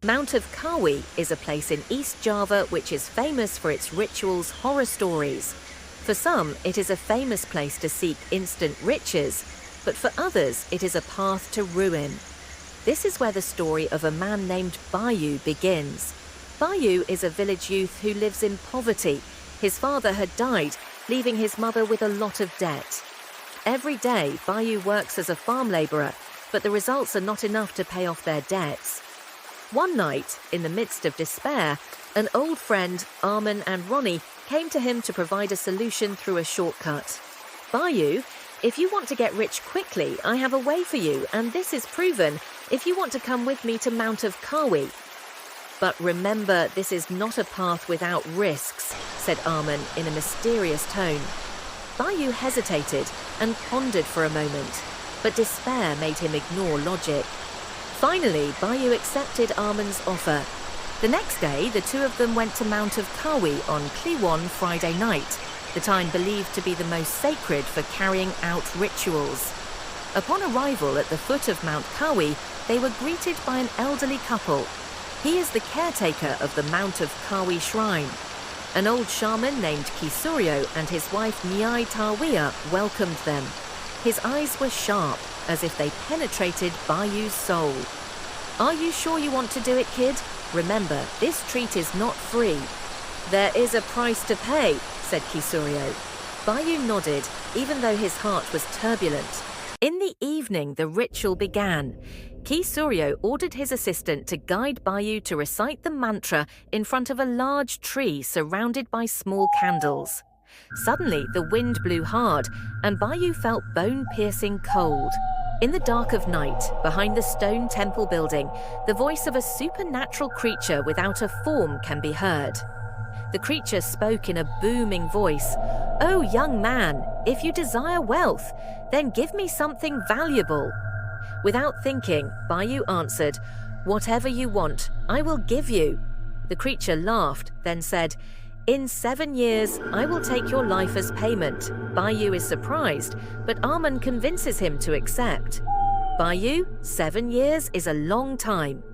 Mount of Kawi is a place in East Java which is famous for its rituals, horror stories. For some, it is a famous place to seek instant riches, but for others, it is a path to ruin. This is where the story of a man named Bayu begins. Bayu is a village youth who lives in poverty. His father had died, leaving his mother with a lot of debt. Every day, Bayu works as a farm labourer, but the results are not enough to pay off their debts. One night, in the midst of despair, an old friend, Arman and Ronnie, came to him to provide a solution through a shortcut. Bayu, if you want to get rich quickly, I have a way for you, and this is proven if you want to come with me to Mount of Kawi. But remember, this is not a path without risks, said Arman in a mysterious tone. Bayu hesitated and pondered for a moment, but despair made him ignore logic. Finally, Bayu accepted Arman's offer. The next day, the two of them went to Mount of Kawi on Kliwon Friday night, the time believed to be the most sacred for carrying out rituals. Upon arrival at the foot of Mount Kawi, they were greeted by an elderly couple. He is the caretaker of the Mount of Kawi shrine. An old shaman named Kisuryo and his wife Nyai Tawiya welcomed them. His eyes were sharp, as if they penetrated Bayu's soul. Are you sure you want to do it, kid? Remember, this treat is not free. There is a price to pay, said Kisuryo. Bayu nodded, even though his heart was turbulent. In the evening, the ritual began. Kisuryo ordered his assistant to guide Bayu to recite the mantra in front of a large tree surrounded by small candles. Suddenly, the wind blew hard, and Bayu felt bone-piercing cold. In the dark of night, behind the stone temple building, the voice of a supernatural creature without a form can be heard. The creature spoke in a booming voice. "Oh, young man, if you desire wealth, then give me something valuable." Without thinking, Bayu answered, "Whatever you want, I will give you." The creature laughed, then said, "In 7 years, I will take your life as payment." Bayu is surprised, but Arman convinces him to accept. Bayu, 7 years is a long time.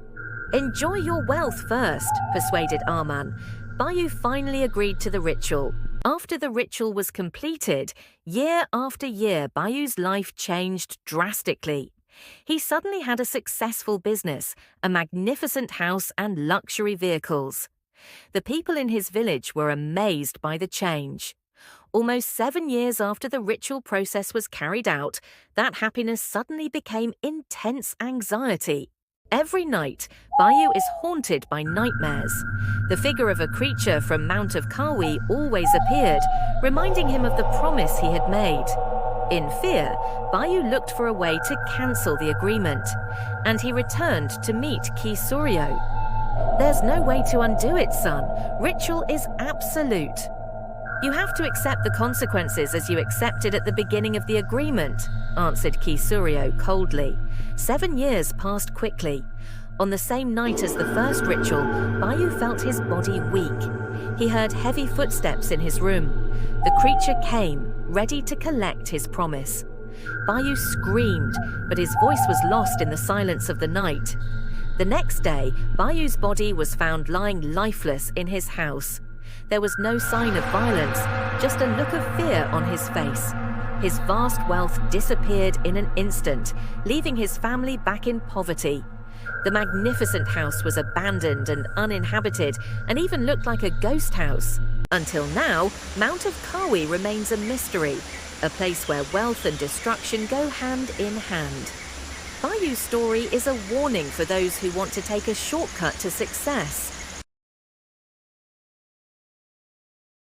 "Enjoy your wealth first," persuaded Arman. Bayu finally agreed to the ritual. After the ritual was completed, year after year, Bayu's life changed drastically. He suddenly had a successful business, a magnificent house, and luxury vehicles. The people in his village were amazed by the change. Almost 7 years after the ritual process was carried out, that happiness suddenly became intense anxiety. Every night, Bayu is haunted by nightmares. The figure of a creature from Mount of Kawi always appeared, reminding him of the promise he had made. In fear, Bayu looked for a way to cancel the agreement, and he returned to meet Kisuryo. "There's no way to undo it, son. Ritual is absolute." "You have to accept the consequences as you accepted at the beginning of the agreement," answered Kisuryo coldly. 7 years passed quickly. On the same night as the first ritual, Bayu felt his body weak. He heard heavy footsteps in his room. The creature came, ready to collect his promise. Bayu screamed, but his voice was lost in the silence of the night. The next day, Bayu's body was found lying lifeless in his house. There was no sign of violence, just a look of fear on his face. His vast wealth disappeared in an instant, leaving his family back in poverty. The magnificent house was abandoned and uninhabited, and even looked like a ghost house. Until now, Mount of Kawi remains a mystery, a place where wealth and destruction go hand in hand. Bayu's story is a warning for those who want to take a shortcut to success.